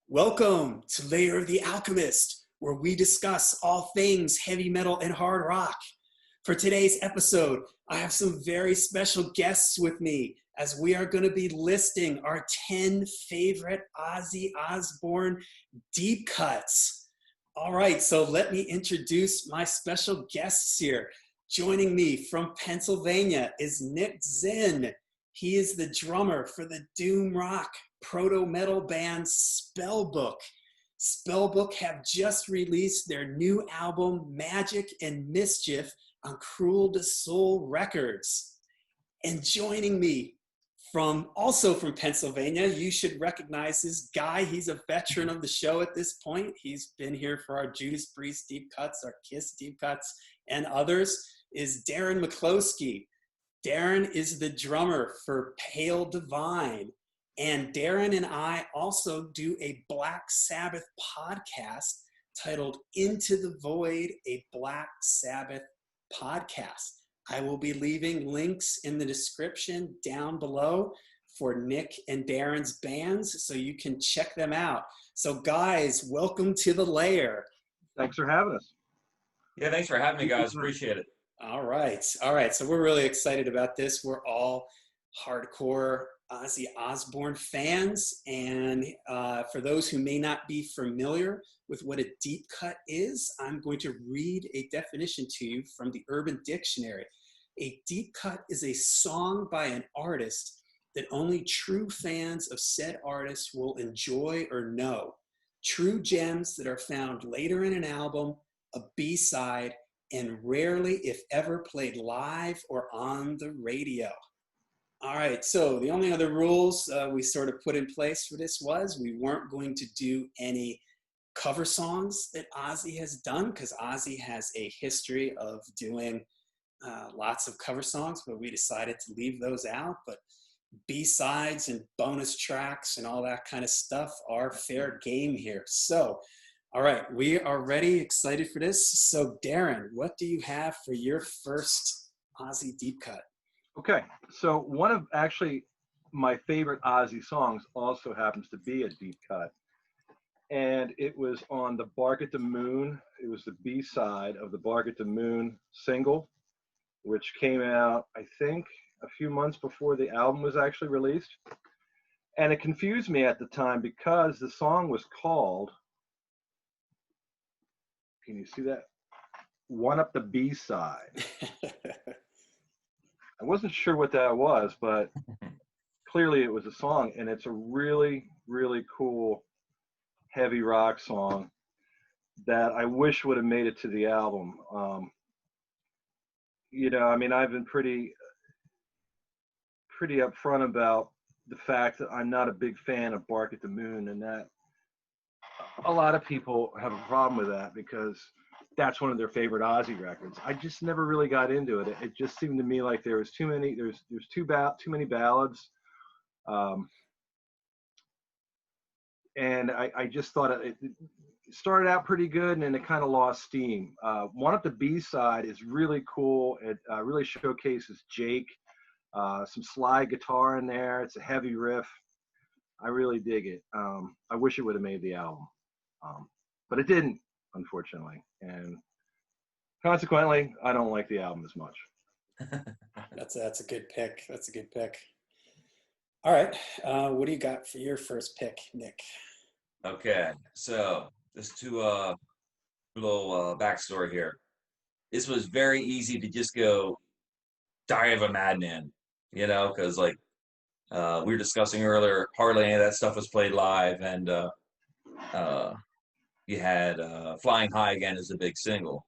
Welcome to Lair of the Alchemist, where we discuss all things heavy metal and hard rock. For today's episode, I have some very special guests with me as we are going to be listing our 10 favorite Ozzy Osbourne deep cuts. All right, so let me introduce my special guests here. Joining me from Pennsylvania is Nick Zinn. He is the drummer for the doom rock proto-metal band Spellbook. Spellbook have just released their new album Magic and Mischief on Cruel to Soul Records. And joining me also from Pennsylvania, you should recognize this guy. He's a veteran of the show at this point. He's been here for our Judas Priest deep cuts, our Kiss deep cuts, and others, is Darin McCloskey. Darin is the drummer for Pale Divine. And Darin and I also do a Black Sabbath podcast titled Into the Void, a Black Sabbath podcast. I will be leaving links in the description down below for Nick and Darin's bands so you can check them out. So guys, welcome to the Lair. Thanks for having us. Yeah, thanks for having me, guys. Appreciate it. All right. So we're really excited about this. We're all hardcore Ozzy Osbourne fans. And for those who may not be familiar with what a deep cut is, I'm going to read a definition to you from the Urban Dictionary. A deep cut is a song by an artist that only true fans of said artist will enjoy or know. True gems that are found later in an album, a B-side, and rarely, if ever, played live or on the radio. All right, so the only other rules we sort of put in place for this was we weren't going to do any cover songs that Ozzy has done, because Ozzy has a history of doing lots of cover songs, but we decided to leave those out. But B-sides and bonus tracks and all that kind of stuff are fair game here. So, all right, we are ready, excited for this. So, Darin, what do you have for your first Ozzy deep cut? Okay, so one of actually my favorite Ozzy songs also happens to be a deep cut. And it was on the Bark at the Moon. It was the B-side of the Bark at the Moon single, which came out, I think, a few months before the album was actually released. And it confused me at the time because the song was called, can you see that? One Up the B-side. I wasn't sure what that was, but clearly it was a song, and it's a really, really cool heavy rock song that I wish would have made it to the album. I've been pretty upfront about the fact that I'm not a big fan of Bark at the Moon, and that a lot of people have a problem with that because that's one of their favorite Ozzy records. I just never really got into it. It just seemed to me like there was too many. There's too many ballads, and I just thought it started out pretty good, and then it kind of lost steam. One of the B-side is really cool. It really showcases Jake. Some slide guitar in there. It's a heavy riff. I really dig it. I wish it would have made the album, but it didn't, unfortunately. And consequently, I don't like the album as much. That's a good pick. That's a good pick. All right, what do you got for your first pick, Nick? Okay, so just to little backstory here. This was very easy to just go Die of a Madman, because we were discussing earlier, hardly any of that stuff was played live, and you had Flying High Again as a big single.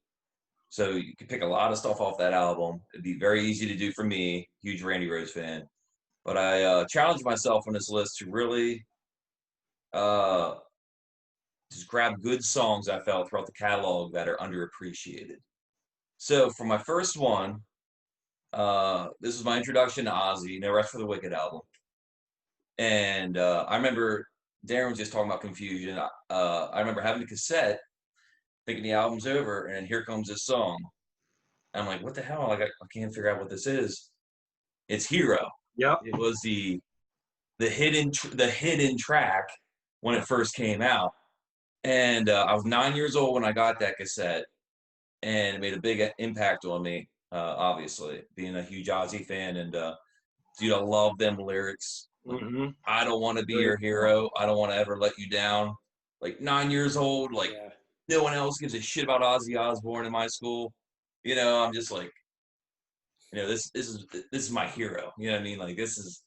So you could pick a lot of stuff off that album. It'd be very easy to do for me, huge Randy Rhoads fan. But I challenged myself on this list to really just grab good songs I felt throughout the catalog that are underappreciated. So for my first one, this was my introduction to Ozzy, No Rest for the Wicked album. And I remember Darin was just talking about Confusion. I remember having the cassette, thinking the album's over, and here comes this song. And I'm like, what the hell? I can't figure out what this is. It's Hero. Yep. It was the hidden track when it first came out. And I was 9 years old when I got that cassette, and it made a big impact on me, obviously, being a huge Ozzy fan. And dude, I love them lyrics. Like, Mm-hmm. I don't want to be Great. your hero. I don't want to ever let you down. Like 9 years old, like Yeah. no one else gives a shit about Ozzy Osbourne in my school. You know, I'm just like, you know, this is my hero. You know what I mean? Like this is,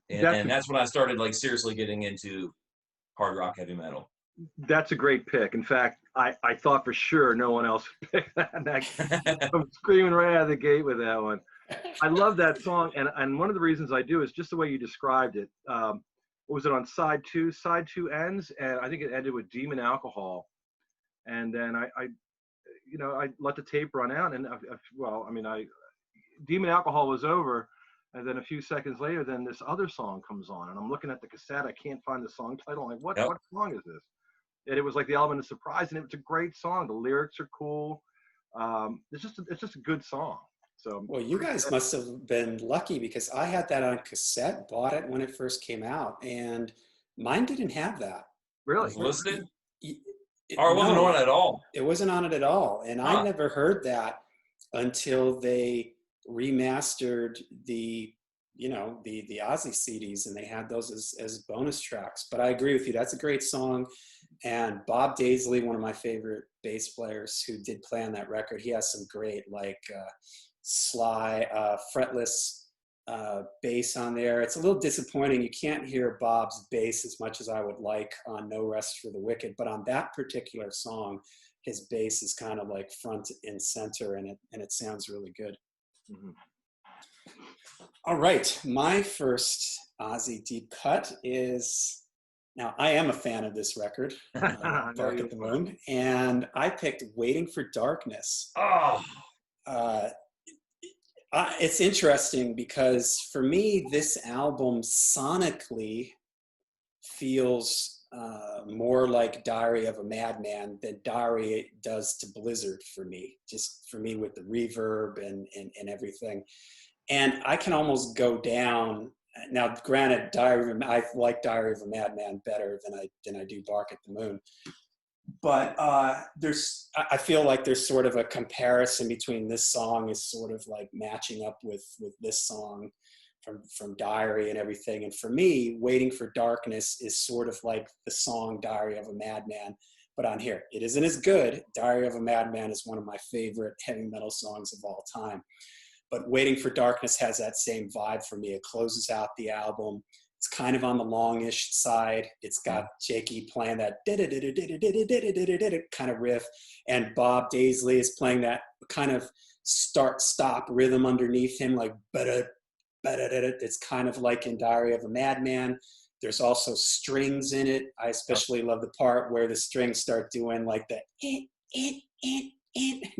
That's and that's when I started like seriously getting into hard rock heavy metal. that's a great pick. In fact, I thought for sure no one else would pick that. I'm screaming right out of the gate with that one. I love that song, and one of the reasons I do is just the way you described it. What was it on side two? Side two ends, and I think it ended with Demon Alcohol, and then I let the tape run out, and Demon Alcohol was over, and then a few seconds later, then this other song comes on, and I'm looking at the cassette, I can't find the song title. I'm like, what Yep. what song is this? And it was like the element of surprise, and it was a great song. The lyrics are cool. It's just a good song. So Well, you guys must have been lucky because I had that on cassette, bought it when it first came out, and mine didn't have that. It really was listed, It, or it wasn't no, on at all. it wasn't on it at all. And I Huh. never heard that until they remastered the Ozzy CDs, and they had those as bonus tracks. But I agree with you. That's a great song. And Bob Daisley, one of my favorite bass players who did play on that record, he has some great sly, fretless bass on there. It's a little disappointing. You can't hear Bob's bass as much as I would like on No Rest for the Wicked, but on that particular song, his bass is kind of like front and center, and it sounds really good. Mm-hmm. All right, my first Ozzy deep cut is, now I am a fan of this record, Bark at the Moon, and I picked Waiting for Darkness. Oh, It's interesting because for me, this album sonically feels more like Diary of a Madman than Diary does to Blizzard for me, just for me with the reverb and everything. And I can almost go down. Now, granted, I like Diary of a Madman better than I do Bark at the Moon. But I feel like there's sort of a comparison between this song is sort of like matching up with this song from Diary and everything. And for me, Waiting for Darkness is sort of like the song Diary of a Madman, but on here. It isn't as good. Diary of a Madman is one of my favorite heavy metal songs of all time. But Waiting for Darkness has that same vibe for me. It closes out the album. It's kind of on the longish side. It's got Jakey playing that kind of riff, and Bob Daisley is playing that kind of start-stop rhythm underneath him, like it's kind of like in Diary of a Madman. There's also strings in it. I especially love the part where the strings start doing like the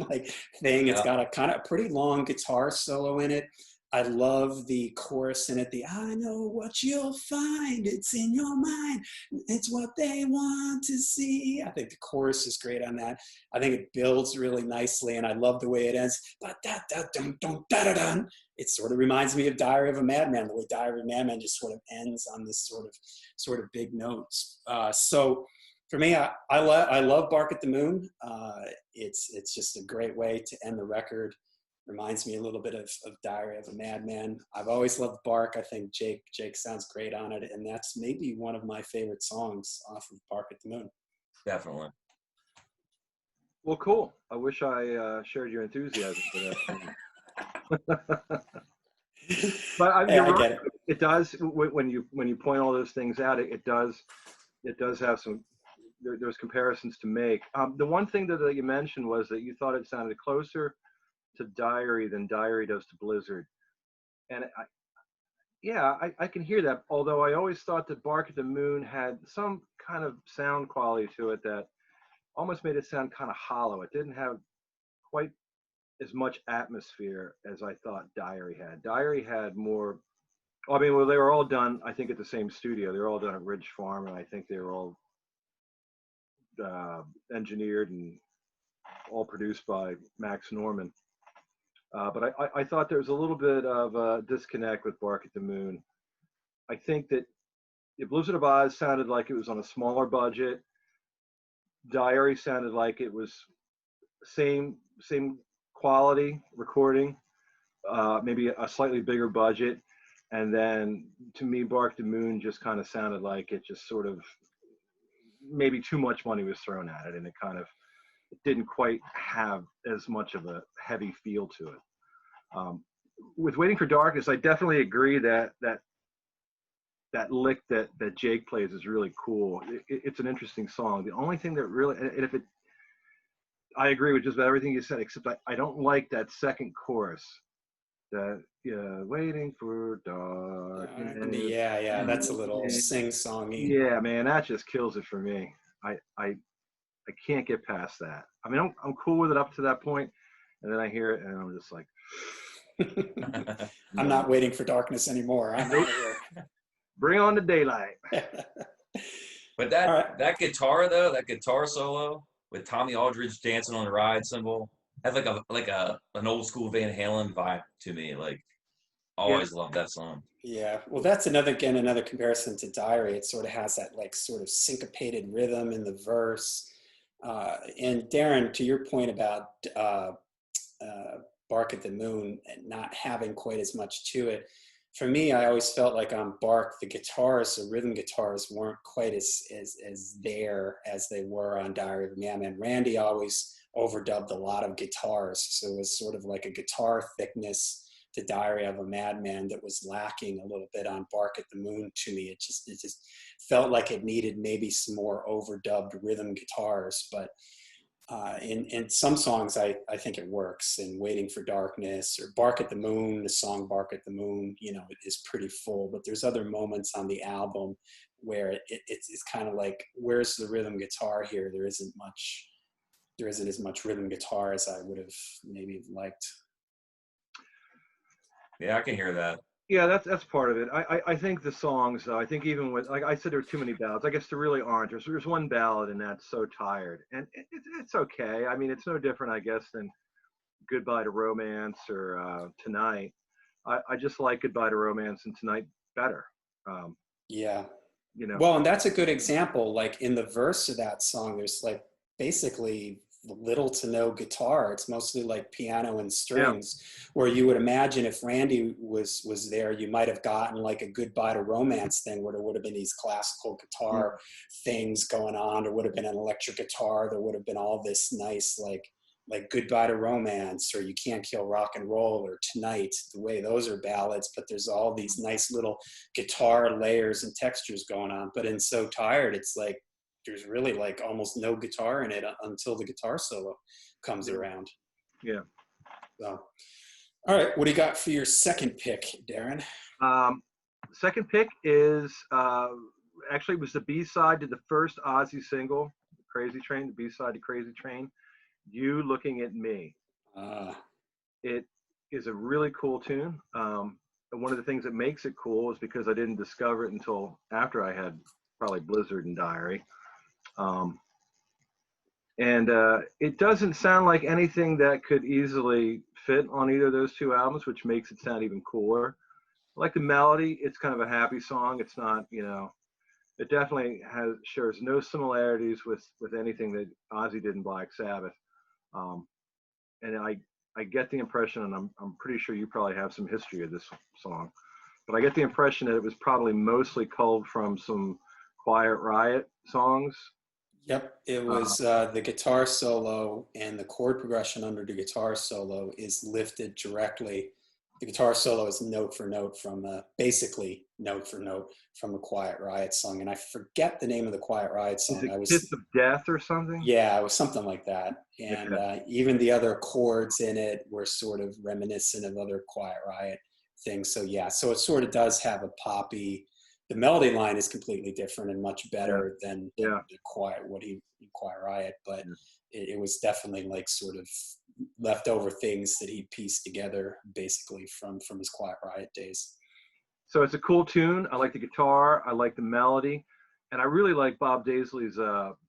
like thing. It's got a kind of pretty long guitar solo in it. I love the chorus in it. I know what you'll find. It's in your mind. It's what they want to see. I think the chorus is great on that. I think it builds really nicely, and I love the way it ends. It sort of reminds me of Diary of a Madman, the way Diary of a Madman just sort of ends on this sort of big notes. So for me, I love Bark at the Moon. It's just a great way to end the record. Reminds me a little bit of Diary of a Madman. I've always loved Bark. I think Jake sounds great on it, and that's maybe one of my favorite songs off of Bark at the Moon. definitely. Well, cool. I wish I shared your enthusiasm for that. But I get it. It does when you point all those things out. It does have some. There's comparisons to make. The one thing that you mentioned was that you thought it sounded closer to Diary than Diary does to Blizzard, and I can hear that. Although I always thought that Bark at the Moon had some kind of sound quality to it that almost made it sound kind of hollow. It didn't have quite as much atmosphere as I thought Diary had. Diary had more. I mean, well, they were all done, I think, at the same studio. They were all done at Ridge Farm, and I think they were all engineered and all produced by Max Norman. But I thought there was a little bit of a disconnect with Bark at the Moon. I think that Blizzard of Oz sounded like it was on a smaller budget. Diary sounded like it was same quality recording, maybe a slightly bigger budget. And then to me, Bark the Moon just kind of sounded like it just sort of maybe too much money was thrown at it, and it didn't quite have as much of a heavy feel to it. With Waiting for Darkness, I definitely agree that lick that Jake plays is really cool. It's an interesting song. The only thing that really, and I agree with just about everything you said, except I don't like that second chorus. That waiting for darkness. Yeah, that's a little sing-songy. Yeah, man, that just kills it for me. I can't get past that. I mean, I'm cool with it up to that point, and then I hear it, and I'm just like, I'm not waiting for darkness anymore. I'm out of here. Bring on the daylight. But that guitar though, that guitar solo with Tommy Aldridge dancing on the ride cymbal, has like an old school Van Halen vibe to me. Like, always loved that song. Yeah, well, that's another comparison to Diary. It sort of has that like sort of syncopated rhythm in the verse. And Darin, to your point about Bark at the Moon and not having quite as much to it, for me, I always felt like on Bark, the guitars, the rhythm guitars, weren't quite as there as they were on Diary of a Madman. Randy always overdubbed a lot of guitars, so it was sort of like a guitar thickness to Diary of a Madman that was lacking a little bit on Bark at the Moon to me. It just felt like it needed maybe some more overdubbed rhythm guitars, but in some songs, I think it works. In Waiting for Darkness or Bark at the Moon, the song Bark at the Moon, it is pretty full, but there's other moments on the album where it's kind of like, where's the rhythm guitar here? There isn't as much rhythm guitar as I would have maybe liked. Yeah, I can hear that. Yeah, that's part of it. I think the songs, though, I think even with, like I said, there are too many ballads. I guess there really aren't. There's one ballad, and that's So Tired. And it's okay. I mean, it's no different, I guess, than Goodbye to Romance or Tonight. I just like Goodbye to Romance and Tonight better. Yeah. Well, and that's a good example. Like in the verse of that song, there's like basically little to no guitar. It's mostly like piano and strings, where you would imagine if Randy was there, you might have gotten like a Goodbye to Romance thing where there would have been these classical guitar things going on. There would have been an electric guitar. There would have been all this nice like Goodbye to Romance or You Can't Kill Rock and Roll or Tonight, the way those are ballads, but there's all these nice little guitar layers and textures going on. But in So Tired, it's like there's really like almost no guitar in it until the guitar solo comes around. Yeah. So, all right, what do you got for your second pick, Darin? Second pick is actually it was the B-side to the first Ozzy single, Crazy Train, the B-side to Crazy Train, You Looking at Me. It is a really cool tune. And one of the things that makes it cool is because I didn't discover it until after I had probably Blizzard and Diary. And it doesn't sound like anything that could easily fit on either of those two albums, which makes it sound even cooler. I like the melody. It's kind of a happy song. It's not, it definitely shares no similarities with anything that Ozzy did in Black Sabbath. And I get the impression, and I'm pretty sure you probably have some history of this song, but I get the impression that it was probably mostly culled from some Quiet Riot songs. Yep, it was the guitar solo and the chord progression under the guitar solo is lifted directly. The guitar solo is note for note from basically note for note from a Quiet Riot song, and I forget the name of the Quiet Riot song. Is it Kiss of Death or something? Yeah, it was something like that, and even the other chords in it were sort of reminiscent of other Quiet Riot things. So yeah, so it sort of does have a poppy. The melody line is completely different and much better than the Quiet Riot, but it was definitely like sort of leftover things that he pieced together basically from his Quiet Riot days. So it's a cool tune. I like the guitar. I like the melody, and I really like Bob Daisley's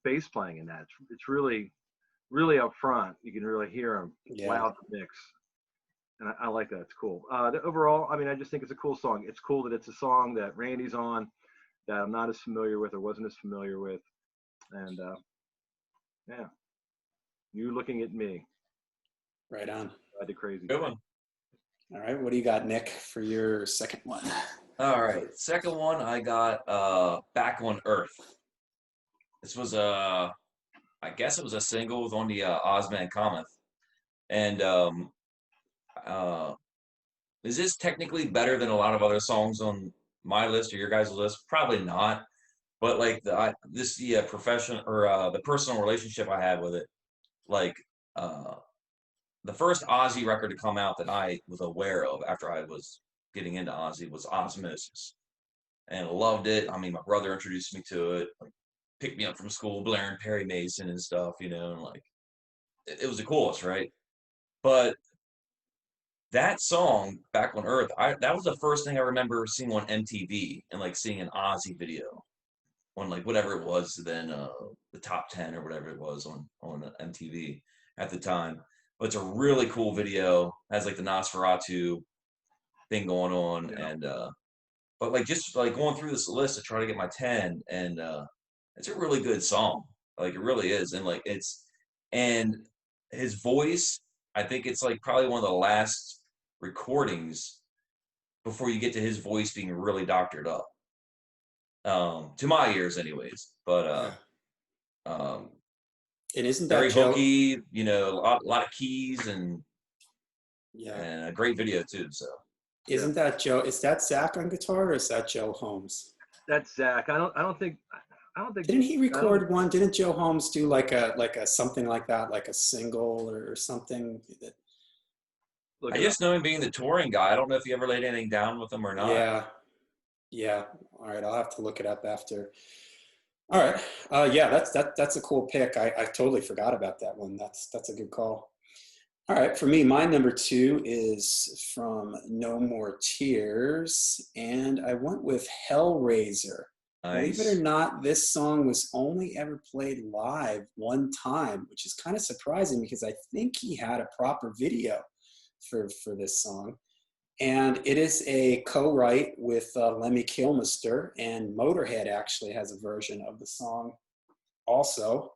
bass playing in that. It's really, really up front. You can really hear him loud mix. And I like that. It's cool. Overall, I mean, I just think it's a cool song. It's cool that it's a song that Randy's on. that I'm not as familiar with or wasn't as familiar with. And yeah, you looking at me. Right on. I did crazy. Good one. All right, what do you got, Nick, for your second one? All right, second one I got Back on Earth. This was I guess it was a single on the Ozman Cometh. And uh, is this technically better than a lot of other songs on my list or your guys' list? Probably not. But like the profession or the personal relationship I had with it, like uh, the first Ozzy record to come out that I was aware of after I was getting into Ozzy was Osmosis, and loved it. I mean, my brother introduced me to it, like picked me up from school, blaring Perry Mason and stuff, and like it was the coolest, right? But that song, Back on Earth, that was the first thing I remember seeing on MTV and like seeing an Ozzy video on like whatever it was then, the top 10 or whatever it was on MTV at the time. But it's a really cool video. Has like the Nosferatu thing going on, Yeah. and but like just like going through this list to try to get my 10, and it's a really good song. Like it really is, and like and his voice, I think it's like probably one of the last recordings before you get to his voice being really doctored up. To my ears anyways. But um And isn't that very Joe? hooky, a lot of keys Yeah. and a great video too. So Isn't that Joe? Is that Zach on guitar or is that Joe Holmes? That's Zach. I don't think. Didn't he record one? Didn't Joe Holmes do like a something like that, like a single or something? I just know him being the touring guy. I don't know if he ever laid anything down with him or not. Yeah. Yeah. All right. I'll have to look it up after. All right. Yeah, that's a cool pick. I totally forgot about that one. That's a good call. All right. For me, my number 2 is from No More Tears, and I went with Hellraiser. Nice. Believe it or not, this song was only ever played live one time, which is kind of surprising because I think he had a proper video for this song. And it is a co-write with Lemmy Kilmister, and Motorhead actually has a version of the song also.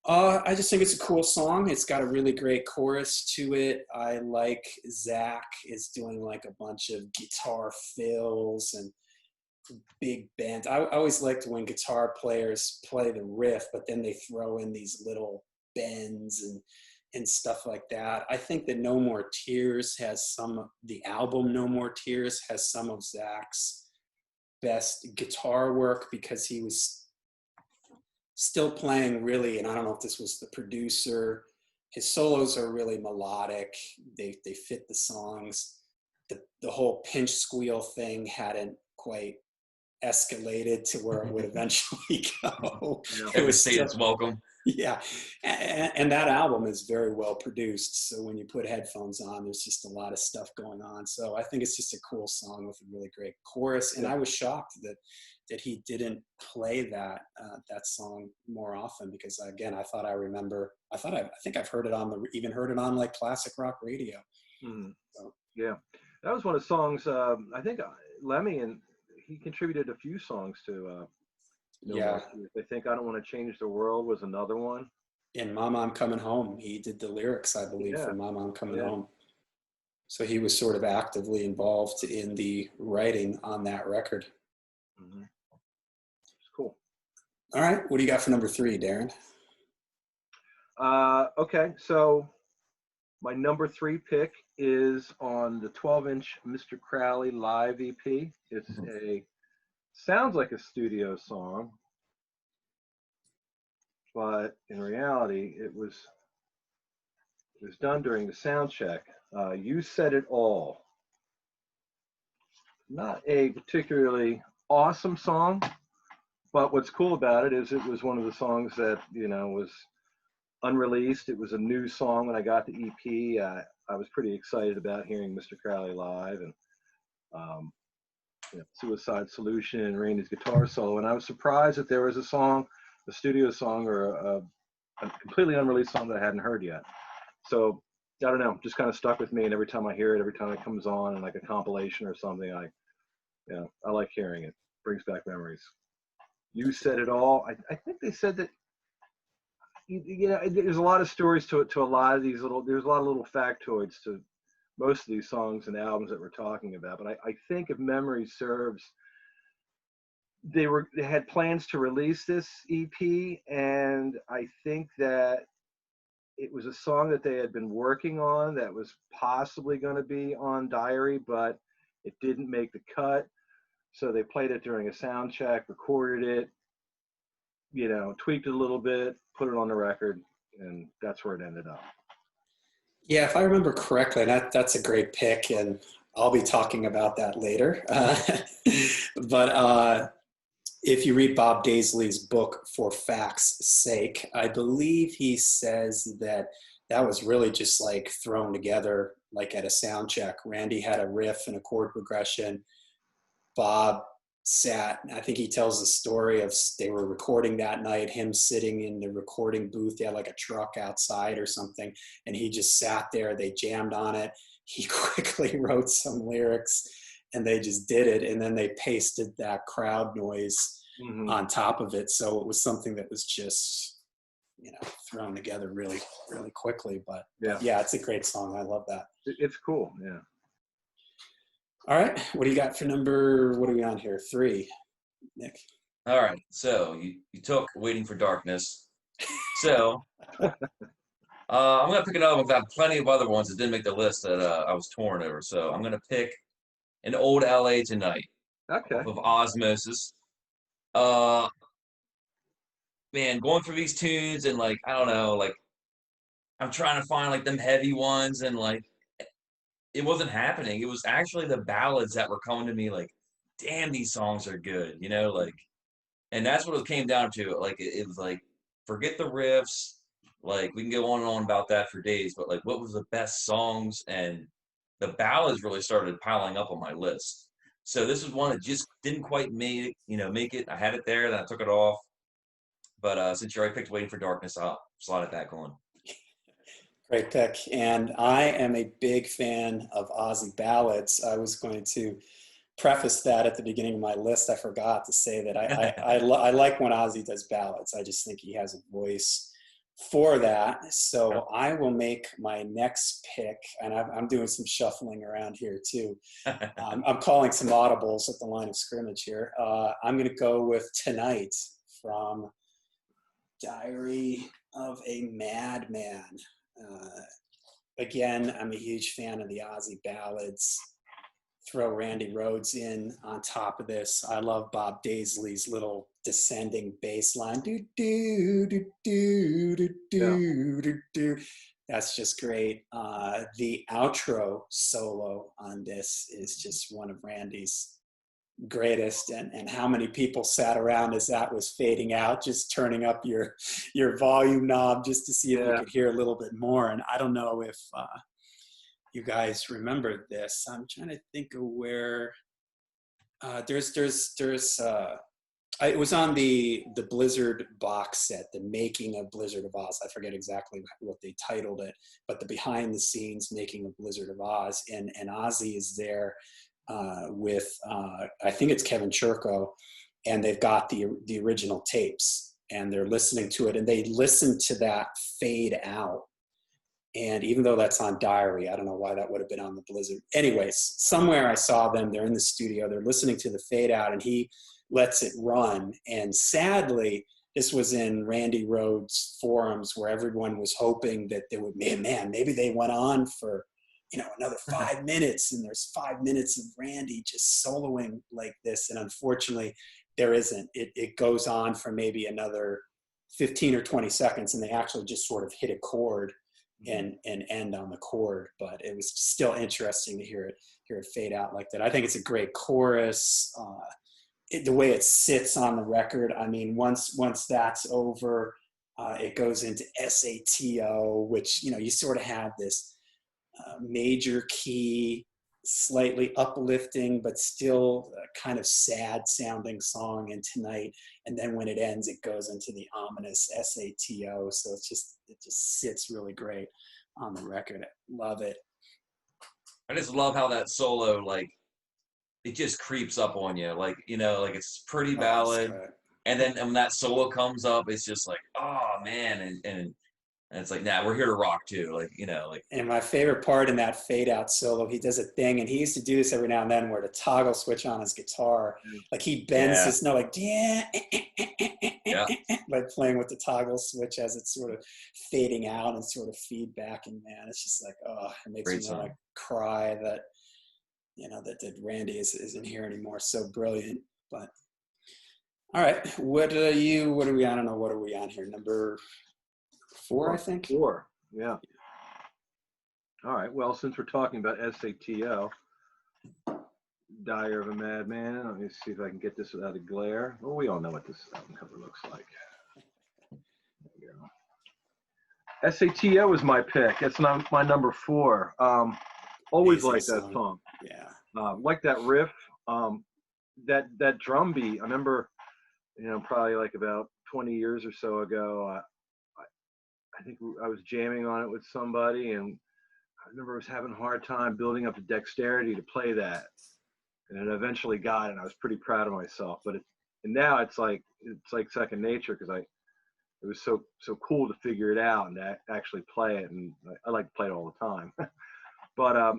I just think it's a cool song. It's got a really great chorus to it. I like Zach is doing like a bunch of guitar fills and big bend. I always liked when guitar players play the riff, but then they throw in these little bends and stuff like that. I think that No More Tears the album No More Tears has some of Zach's best guitar work because he was still playing really, and I don't know if this was the producer. His solos are really melodic. They fit the songs. The whole pinch squeal thing hadn't quite escalated to where it would eventually go. It was still, its welcome. Yeah, and that album is very well produced. So when you put headphones on, there's just a lot of stuff going on. So I think it's just a cool song with a really great chorus. And I was shocked that he didn't play that song more often because again, I think I've heard it even heard it on like classic rock radio. Mm. So. Yeah, that was one of the songs. I think Lemmy and he contributed a few songs to. Yeah, I think I Don't Want to Change the World was another one. And Mama, I'm Coming Home. He did the lyrics, I believe, for Mama, I'm Coming Home. So he was sort of actively involved in the writing on that record. Mm-hmm. It's cool. All right. What do you got for number 3, Darin? Okay. So my number 3 pick is on the 12-inch Mr. Crowley live EP. It's sounds like a studio song, but in reality, it was done during the sound check. You Said It All. Not a particularly awesome song, but what's cool about it is it was one of the songs that was unreleased. It was a new song when I got the EP. I was pretty excited about hearing Mr. Crowley live and Suicide Solution and Randy's guitar solo, and I was surprised that there was a studio song or a completely unreleased song that I hadn't heard yet. So I don't know, just kind of stuck with me, and every time I hear it, every time it comes on in like a compilation or something, I like hearing it. brings back memories. You said it all. I think they said that. There's a lot of stories to a lot of these little. There's a lot of little factoids to most of these songs and albums that we're talking about. But I think if memory serves, they had plans to release this EP, and I think that it was a song that they had been working on that was possibly going to be on Diary, but it didn't make the cut. So they played it during a sound check, recorded it, tweaked it a little bit, put it on the record, and that's where it ended up. Yeah, if I remember correctly, that's a great pick, and I'll be talking about that later. But if you read Bob Daisley's book, For Fact's Sake, I believe he says that was really just like thrown together like at a sound check. Randy had a riff and a chord progression. Bob sat, I think he tells the story of they were recording that night, him sitting in the recording booth. They had like a truck outside or something, and he just sat there. They jammed on it. He quickly wrote some lyrics, and they just did it. And then they pasted that crowd noise on top of it. So it was something that was just, thrown together really, really quickly. But yeah, it's a great song. I love that. It's cool. Yeah. All right. What do you got for number, what are we on here? 3, Nick. All right. So you took Waiting for Darkness. So I'm going to pick another one. I've got plenty of other ones that didn't make the list that I was torn over. So I'm going to pick An Old LA Tonight. Okay. Off of Osmosis. Man, going through these tunes and I don't know, I'm trying to find them heavy ones, and it wasn't happening. It was actually the ballads that were coming to me damn, these songs are good, and that's what it came down to. It was forget the riffs. We can go on and on about that for days, but what was the best songs? And the ballads really started piling up on my list. So this was one that just didn't quite make it. I had it there, then I took it off. But since you already picked Waiting for Darkness, I'll slot it back on. Great pick. And I am a big fan of Ozzy ballads. I was going to preface that at the beginning of my list. I forgot to say that I like when Ozzy does ballads. I just think he has a voice for that. So I will make my next pick, and I'm doing some shuffling around here too. I'm calling some audibles at the line of scrimmage here. I'm going to go with Tonight from Diary of a Madman. Again, I'm a huge fan of the Ozzy ballads. Throw Randy Rhoads in on top of this. I love Bob Daisley's little descending bass line. Do, do, do, do, do, do, do, do. That's just great. The outro solo on this is just one of Randy's greatest, and how many people sat around as that was fading out, just turning up your volume knob just to see if you could hear a little bit more. And I don't know if you guys remember this. I'm trying to think of where it was on the Blizzard box set, the Making of Blizzard of Oz. I forget exactly what they titled it, but the behind the scenes Making of Blizzard of Oz, and Ozzy is there with I think it's Kevin Churko, and they've got the original tapes, and they're listening to it, and they listen to that fade out. And even though that's on Diary, I don't know why that would have been on the Blizzard. Anyways, somewhere I saw them, they're in the studio, they're listening to the fade out, and he lets it run. And sadly, this was in Randy Rhoads forums where everyone was hoping that they would, maybe they went on for another 5 minutes, and there's 5 minutes of Randy just soloing like this. And unfortunately, there isn't. It goes on for maybe another 15 or 20 seconds, and they actually just sort of hit a chord and end on the chord. But it was still interesting to hear it fade out like that. I think it's a great chorus. The way it sits on the record, I mean, once that's over, it goes into SATO, which, you sort of have this major key, slightly uplifting, but still kind of sad sounding song in Tonight. And then when it ends, it goes into the ominous SATO. So it just sits really great on the record. I love it. I just love how that solo, it just creeps up on you. Like, like it's pretty Oh, that's ballad. great. And then when that solo comes up, it's just like, oh man. And it's like, nah, we're here to rock too. Like, like. And my favorite part in that fade out solo, he does a thing, and he used to do this every now and then, where to toggle switch on his guitar, like he bends Yeah. his note, like Yeah. by playing with the toggle switch as it's sort of fading out and sort of feedback. And man, it's just like, oh, it makes Great me want song. to cry that that Randy isn't here anymore. So brilliant. But all right, what are we? I don't know. What are we on here? Number 4, I think. 4. Yeah. All right. Well, since we're talking about SATO, Diary of a Madman, let me see if I can get this without a glare. Well, we all know what this album cover looks like. There we go. SATO is my pick. It's my number 4. Always Amazing like that song. Yeah. Like that riff. That drum beat. I remember, probably like about 20 years or so ago, I think I was jamming on it with somebody, and I remember I was having a hard time building up the dexterity to play that, and it eventually got it, and I was pretty proud of myself. But now it's like second nature, because it was so cool to figure it out and to actually play it, and I like to play it all the time. But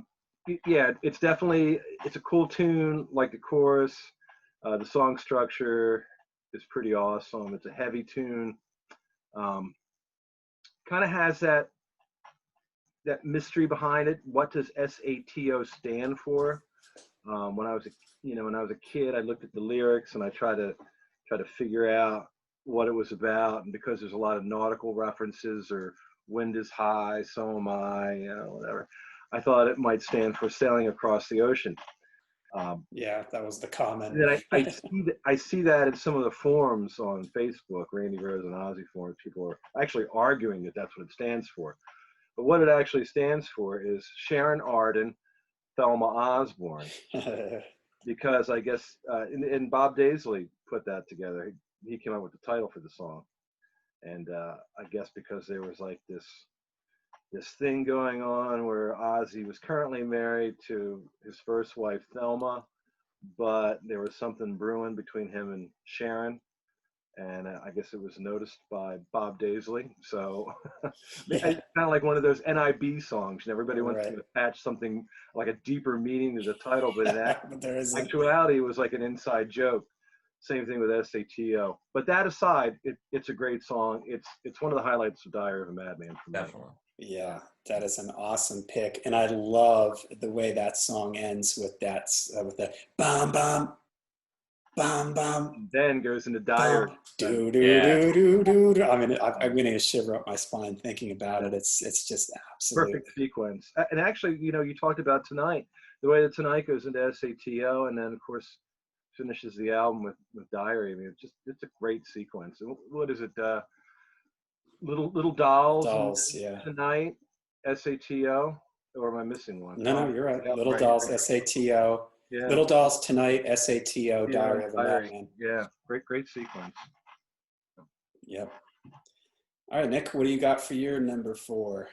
yeah, it's a cool tune, like the chorus. The song structure is pretty awesome. It's a heavy tune. Kind of has that mystery behind it. What does SATO stand for? When I was a kid, I looked at the lyrics and I tried to figure out what it was about. And because there's a lot of nautical references, or wind is high, so am I, whatever, I thought it might stand for sailing across the ocean. Yeah, that was the comment. And then I see that in some of the forums on Facebook, Randy Rose and Ozzy forums. People are actually arguing that that's what it stands for. But what it actually stands for is Sharon Arden, Thelma Osborne. Because I guess, and Bob Daisley put that together. He came up with the title for the song. And I guess because there was like this thing going on where Ozzy was currently married to his first wife, Thelma, but there was something brewing between him and Sharon. And I guess it was noticed by Bob Daisley. So it's kind of like one of those NIB songs. And everybody wants to attach something like a deeper meaning to the title, but in actuality, it was like an inside joke. Same thing with SATO. But that aside, it's a great song. It's one of the highlights of Diary of a Madman for me. Definitely. Yeah, that is an awesome pick, and I love the way that song ends with that bam bam bam bam. Then goes into Diary. Do do do do do. I mean, I'm getting a shiver up my spine thinking about it. It's just absolutely perfect sequence. And actually, you talked about Tonight. The way that Tonight goes into SATO, and then of course finishes the album with Diary. I mean, it's a great sequence. What is it? Little Dolls, yeah. Tonight, SATO, or am I missing one? No, you're right. Little Dolls, SATO. Yeah. Little Dolls, Tonight, SATO, Diary of a Madman. Yeah, great sequence. Yep. All right, Nick, what do you got for your number 4?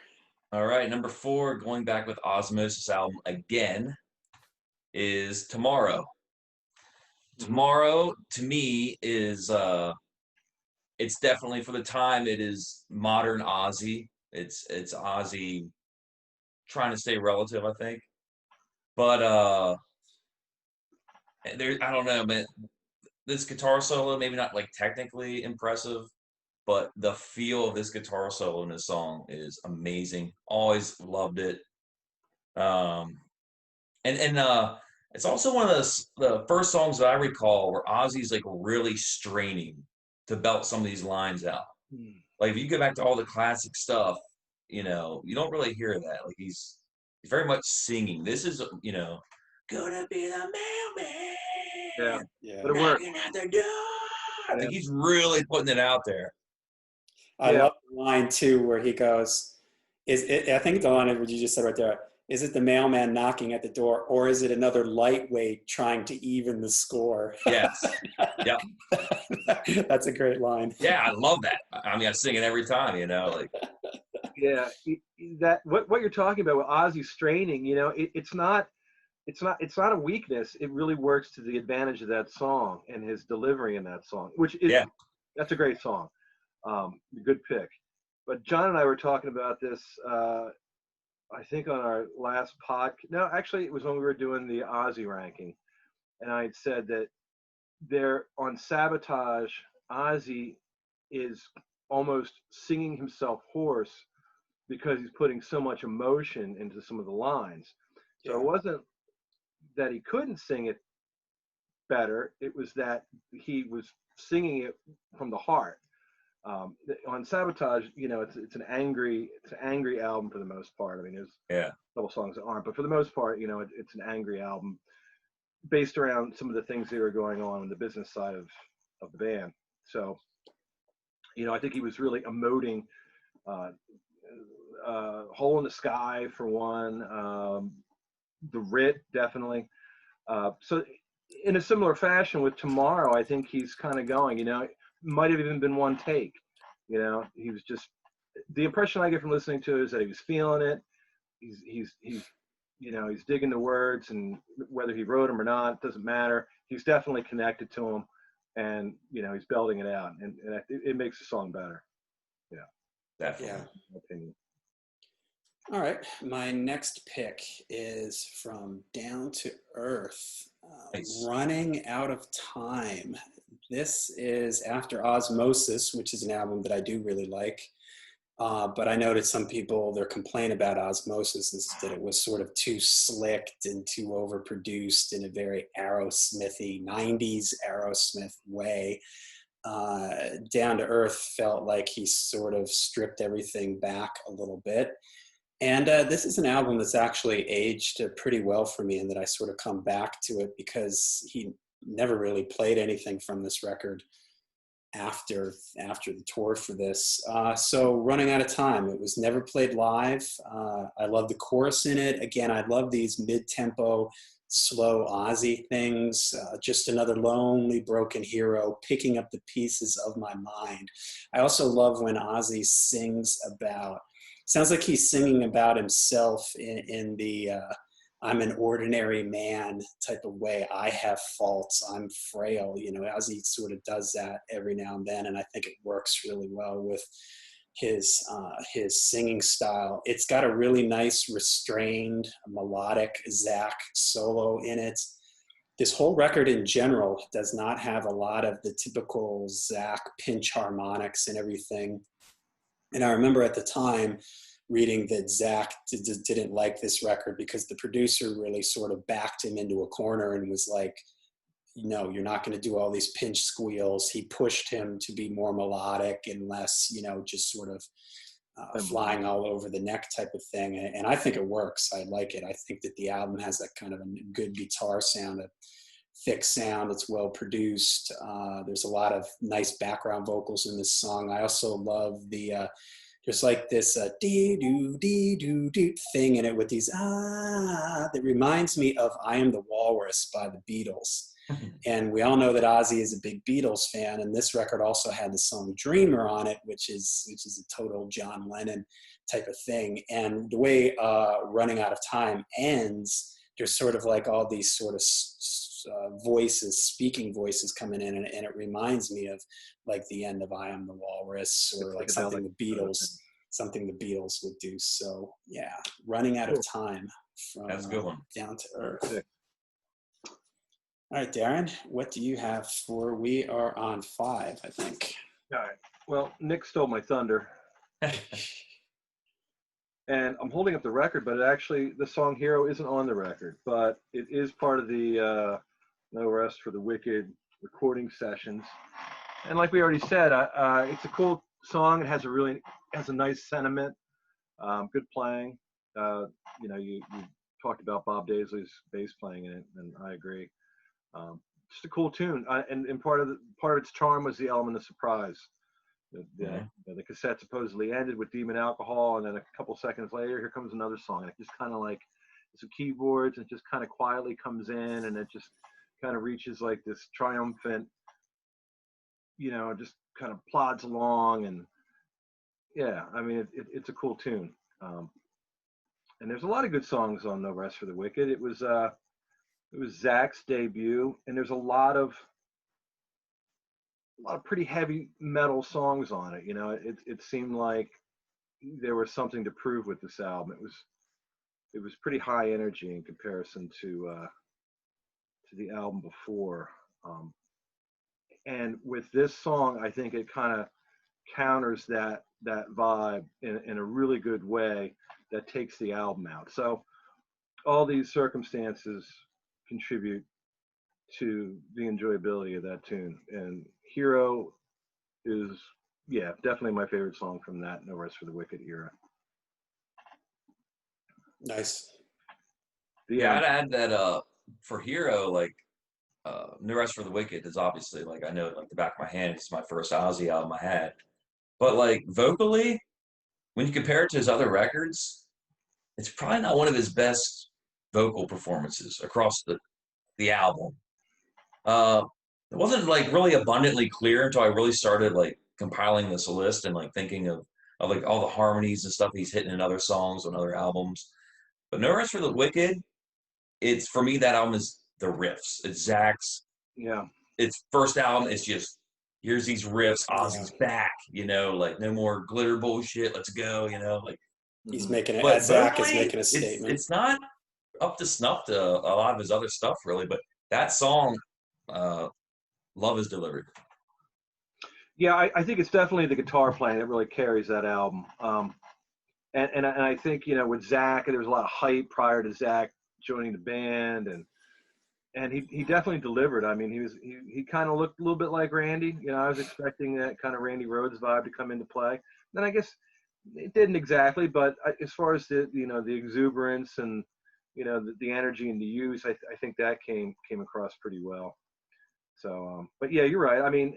All right, number 4, going back with Osmosis album again, is Tomorrow. Tomorrow, to me, is it's definitely, for the time, it is modern Ozzy. It's Ozzy trying to stay relative, I think. But I don't know, man. This guitar solo, maybe not like technically impressive, but the feel of this guitar solo in this song is amazing. Always loved it. And it's also one of the first songs that I recall where Ozzy's like really straining to belt some of these lines out. Like if you go back to all the classic stuff, you don't really hear that. Like he's very much singing. This is, gonna be the mailman. Yeah. But it worked. At the door. I think he's really putting it out there. I love the line too where he goes, I think the line what you just said right there, is it the mailman knocking at the door, or is it another lightweight trying to even the score? Yes. Yep. That's a great line. Yeah, I love that. I mean, I sing it every time, like. Yeah, that what you're talking about with Ozzy straining, it's not it's not a weakness. It really works to the advantage of that song and his delivery in that song, which is that's a great song. Good pick. But John and I were talking about this. I think on our last no, actually it was when we were doing the Ozzy ranking, and I had said that there on Sabotage, Ozzy is almost singing himself hoarse because he's putting so much emotion into some of the lines. So it wasn't that he couldn't sing it better, it was that he was singing it from the heart. On Sabotage, it's an angry album for the most part. I mean, there's a couple songs that aren't, but for the most part, it's an angry album based around some of the things that were going on in the business side of the band. So, I think he was really emoting Hole in the Sky for one, The Writ definitely. So in a similar fashion with Tomorrow, I think he's kind of going, might have even been one take. He was just, the impression I get from listening to it is that he was feeling it. He's digging the words, and whether he wrote them or not, doesn't matter. He's definitely connected to them, and he's belting it out, and it makes the song better. Definitely. Yeah. In my opinion. All right, my next pick is from Down to Earth, Nice. Running Out of Time. This is after Osmosis, which is an album that I do really like. But I noticed some people, their complaint about Osmosis is that it was sort of too slicked and too overproduced in a very Aerosmithy, 90s Aerosmith way. Down to Earth felt like he sort of stripped everything back a little bit. And this is an album that's actually aged pretty well for me, and that I sort of come back to it because he never really played anything from this record after the tour for this. So Running Out of Time, it was never played live. I love the chorus in it. Again, I love these mid-tempo, slow Ozzy things. Just another lonely, broken hero picking up the pieces of my mind. I also love when Ozzy sings about, sounds like he's singing about himself in the I'm an ordinary man type of way. I have faults. I'm frail. Ozzy sort of does that every now and then, and I think it works really well with his singing style. It's got a really nice, restrained, melodic Zach solo in it. This whole record in general does not have a lot of the typical Zach pinch harmonics and everything. And I remember at the time reading that Zach didn't like this record because the producer really sort of backed him into a corner and was like, no, you're not going to do all these pinch squeals. He pushed him to be more melodic and less, just sort of flying all over the neck type of thing. And I think it works. I like it. I think that the album has that kind of a good guitar sound, a thick sound. It's well produced. There's a lot of nice background vocals in this song. I also love there's like this dee-doo thing in it with these that reminds me of I Am the Walrus by the Beatles. And we all know that Ozzy is a big Beatles fan, and this record also had the song Dreamer on it, which is a total John Lennon type of thing. And the way Running Out of Time ends, there's sort of like all these sort of speaking voices coming in, and it reminds me of like the end of I Am the Walrus, or like something the Beatles would do. So yeah, Running Out of Time from That's a good one. Down to Earth. All right, Darin, what do you have for, we are on 5, I think. All right. Well, Nick stole my thunder. And I'm holding up the record, but the song Hero isn't on the record, but it is part of the No Rest for the Wicked recording sessions. And like we already said, it's a cool song. It has a nice sentiment, good playing. You talked about Bob Daisley's bass playing in it, and I agree. Just a cool tune, and part of its charm was the element of surprise. The cassette supposedly ended with Demon Alcohol, and then a couple seconds later, here comes another song. And it just kind of like some keyboards, and it just kind of quietly comes in, and it just kind of reaches like this triumphant, just kind of plods along, and yeah, I mean it's a cool tune. And there's a lot of good songs on No Rest for the Wicked. It was It was Zach's debut, and there's a lot of pretty heavy metal songs on it. You know, it seemed like there was something to prove with this album. It was pretty high energy in comparison to the album before. And with this song, I think it kind of counters that vibe in a really good way that takes the album out. So all these circumstances contribute to the enjoyability of that tune. And Hero is, yeah, definitely my favorite song from that No Rest for the Wicked era. Nice. Yeah, I'd add that for Hero, like No Rest for the Wicked is obviously, like, I know it like the back of my hand. It's my first Ozzy album I had. But like vocally, when you compare it to his other records, it's probably not one of his best vocal performances across the album. It wasn't like really abundantly clear until I really started like compiling this list and like thinking of like all the harmonies and stuff he's hitting in other songs on other albums. But No Rest for the Wicked, it's for me that album is the riffs. It's Zach's. Yeah. Its first album is just here's these riffs. Ozzy's back. You know, like no more glitter bullshit. Let's go. You know, like He's making it. but Zach is vocally, making a statement. It's not up to snuff to a lot of his other stuff really, but that song, Love is Delivered. Yeah, I think it's definitely the guitar playing that really carries that album. And I think, you know, with Zach, there was a lot of hype prior to Zach joining the band, and he definitely delivered. I mean, he kind of looked a little bit like Randy. You know, I was expecting that kind of Randy Rhoads vibe to come into play. Then I guess it didn't exactly, but as far as the exuberance and the energy and the use, I think that came across pretty well. So, but yeah, you're right. I mean,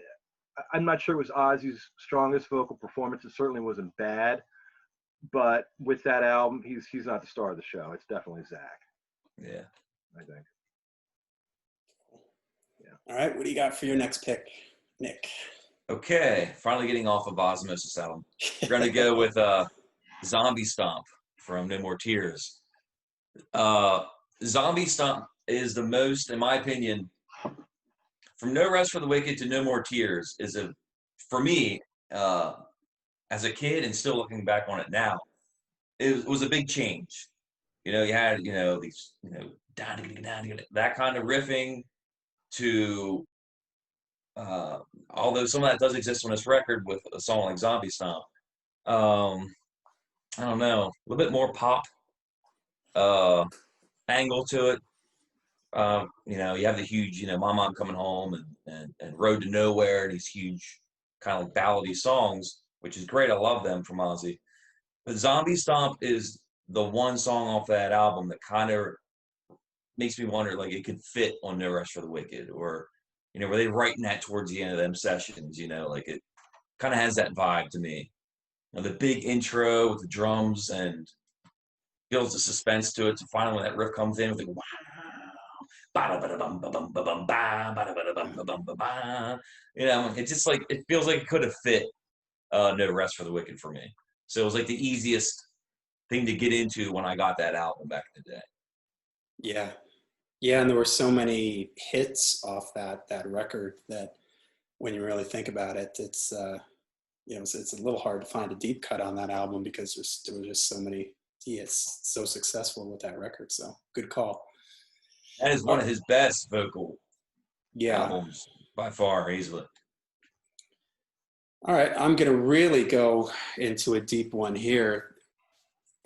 I'm not sure it was Ozzy's strongest vocal performance. It certainly wasn't bad, but with that album, he's not the star of the show. It's definitely Zach. Yeah, I think. Yeah. All right, what do you got for your next pick, Nick? Okay, finally getting off of Osmosis album. We're gonna go with Zombie Stomp from No More Tears. Zombie Stomp is the most, in my opinion, from No Rest for the Wicked to No More Tears for me, as a kid and still looking back on it now, it was a big change. You know, you had, these, that kind of riffing to, although some of that does exist on this record with a song like Zombie Stomp. I don't know, a little bit more pop angle to it. You have the huge, My Mom Coming Home and Road to Nowhere, and these huge kind of like ballady songs, which is great. I love them from Ozzy. But Zombie Stomp is the one song off that album that kind of makes me wonder, like, it could fit on No Rest for the Wicked, or, were they writing that towards the end of them sessions, like it kind of has that vibe to me. The big intro with the drums and builds the suspense to it. So finally when that riff comes in, it's like, wow. It just like, it feels like it could have fit No Rest for the Wicked for me. So it was like the easiest thing to get into when I got that album back in the day. Yeah. Yeah, and there were so many hits off that record that when you really think about it, it's it's a little hard to find a deep cut on that album because there were just so many hits, so successful with that record. So good call. That is one of his best vocal albums by far, easily. All right, I'm going to really go into a deep one here.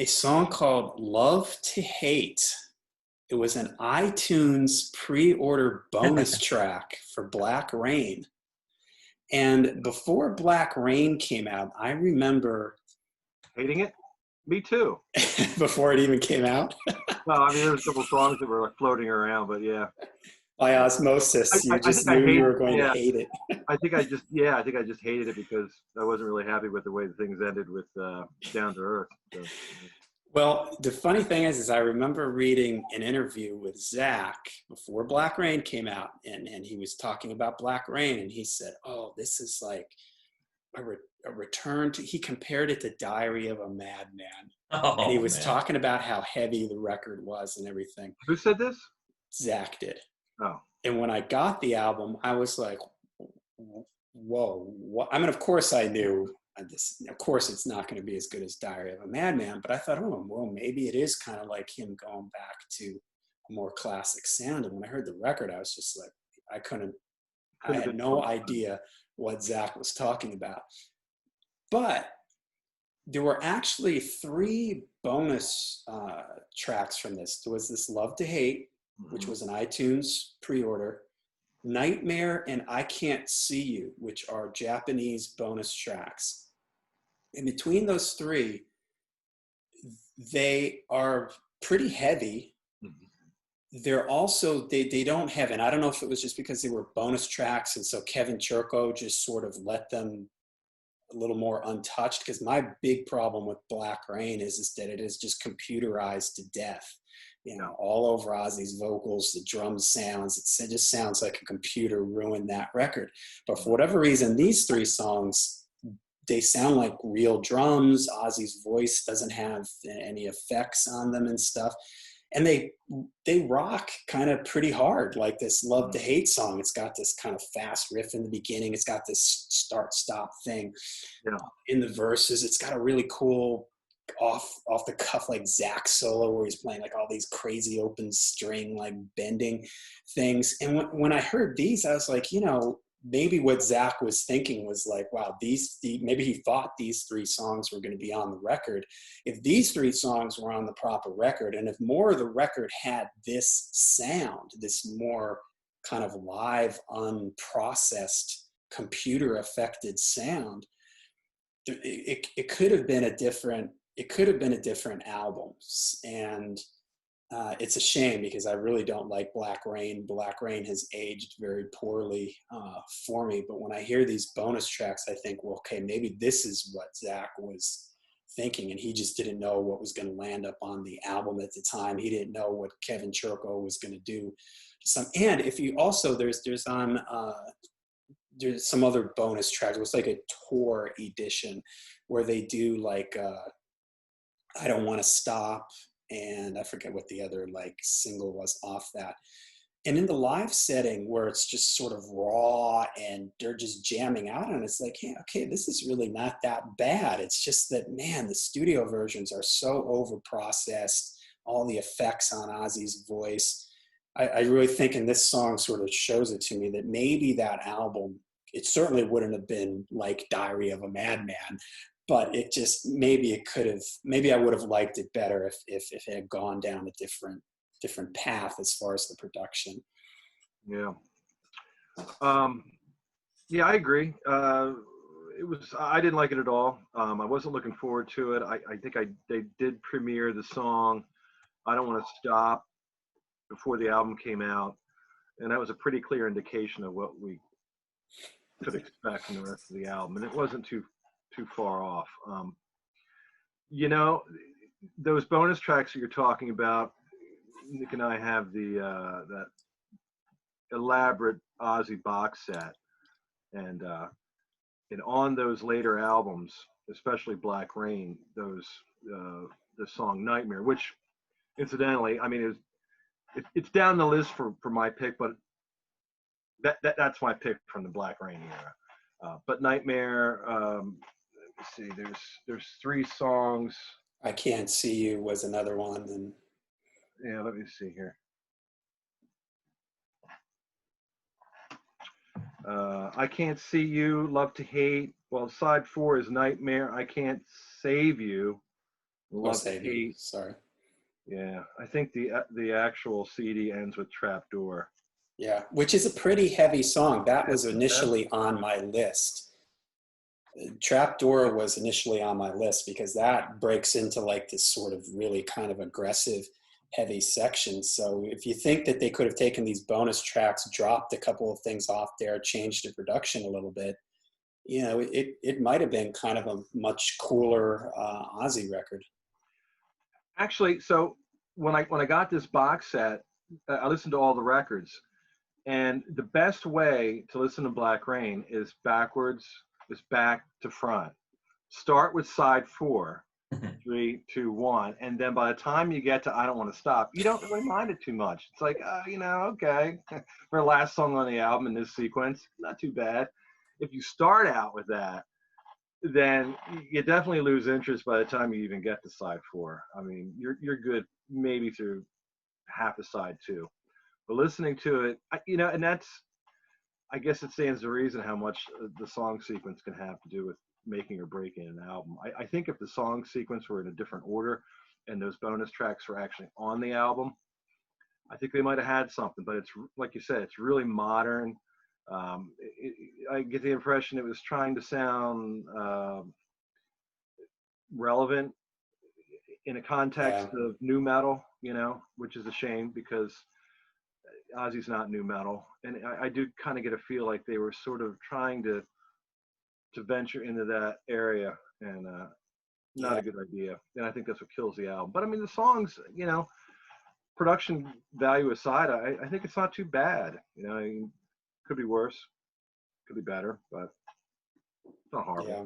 A song called Love to Hate. It was an iTunes pre-order bonus track for Black Rain. And before Black Rain came out, I remember... Hating it? Me too. Before it even came out? Well, I mean, there was a couple songs that were like floating around, but yeah. By osmosis, you just knew you were going to hate it. I think I just hated it because I wasn't really happy with the way things ended with Down to Earth. So. Well, the funny thing is I remember reading an interview with Zach before Black Rain came out, and he was talking about Black Rain, and he said, oh, this is like a return to, he compared it to Diary of a Madman. And he was talking about how heavy the record was and everything. Who said this? Zach did. Oh. And when I got the album, I was like, whoa, what? I mean, of course I knew this, of course it's not going to be as good as Diary of a Madman, but I thought, oh, well, maybe it is kind of like him going back to a more classic sound. And when I heard the record, I was just like, I had no idea what Zach was talking about. But there were actually 3 bonus tracks from this. There was this Love to Hate, which was an iTunes pre-order, Nightmare, and I Can't See You, which are Japanese bonus tracks. In between those 3, they are pretty heavy. They're also, they don't have, and I don't know if it was just because they were bonus tracks, and so Kevin Churko just sort of let them a little more untouched, because my big problem with Black Rain is that it is just computerized to death. You know, all over Ozzy's vocals, the drum sounds, it just sounds like a computer ruined that record. But for whatever reason, these 3 songs, they sound like real drums. Ozzy's voice doesn't have any effects on them and stuff. And they rock kind of pretty hard, like this Love to Hate song. It's got this kind of fast riff in the beginning. It's got this start-stop thing in the verses. It's got a really cool off the cuff like Zach solo where he's playing like all these crazy open string like bending things. And when I heard these, I was like, you know, maybe what Zach was thinking was like, wow, maybe he thought these 3 songs were going to be on the record. If these 3 songs were on the proper record, and if more of the record had this sound, this more kind of live, unprocessed, computer affected sound, it could have been a different album. And it's a shame, because I really don't like Black Rain. Black Rain has aged very poorly for me. But when I hear these bonus tracks, I think, well, okay, maybe this is what Zach was thinking, and he just didn't know what was going to land up on the album at the time. He didn't know what Kevin Churko was going to do. And if you also, there's some other bonus tracks. It was like a tour edition where they do like I Don't Want to Stop, and I forget what the other like single was off that. And in the live setting where it's just sort of raw and they're just jamming out on it, it's like, yeah, okay, this is really not that bad. It's just that, man, the studio versions are so over processed, all the effects on Ozzy's voice. I really think, and this song sort of shows it to me, that maybe that album, it certainly wouldn't have been like Diary of a Madman, but it just, maybe I would have liked it better if it had gone down a different path as far as the production. Yeah. Yeah, I agree. I didn't like it at all. I wasn't looking forward to it. I think they did premiere the song I Don't Want to Stop before the album came out, and that was a pretty clear indication of what we could expect from the rest of the album, and it wasn't too far off. You know, those bonus tracks that you're talking about, Nick and I have that elaborate Ozzy box set, and on those later albums, especially Black Rain, the song Nightmare, which incidentally, I mean, it's down the list for my pick, but that's my pick from the Black Rain era. But Nightmare, let's see, there's 3 songs. I Can't See You was another one. And yeah, let me see here. I Can't See You, Love to Hate. Well, side 4 is Nightmare, I Can't Save You, Love to Hate. Sorry. Yeah, I think the actual CD ends with Trapdoor. Yeah, which is a pretty heavy song. That was initially on my list. Trapdoor was initially on my list because that breaks into like this sort of really kind of aggressive, heavy section. So if you think that they could have taken these bonus tracks, dropped a couple of things off there, changed the production a little bit, you know, it might have been kind of a much cooler Ozzy record. Actually, so when I got this box set, I listened to all the records, and the best way to listen to Black Rain is backwards, is back to front. Start with side 4, 3, 2, 1, and then by the time you get to I Don't Want to Stop, you don't really mind it too much. It's like, okay, for the last song on the album in this sequence, not too bad. If you start out with that, then you definitely lose interest by the time you even get to side 4. I mean, you're good maybe through half of side 2, but listening to it, and that's, I guess it stands to reason how much the song sequence can have to do with making or breaking an album. I think if the song sequence were in a different order and those bonus tracks were actually on the album, I think they might have had something. But it's like you said, it's really modern. I get the impression it was trying to sound relevant in a context of new metal, which is a shame because Ozzy's not new metal. And I do kind of get a feel like they were sort of trying to venture into that area, and not a good idea. And I think that's what kills the album. But I mean, the songs, production value aside, I think it's not too bad. Could be worse, could be better, but it's not horrible. Yeah.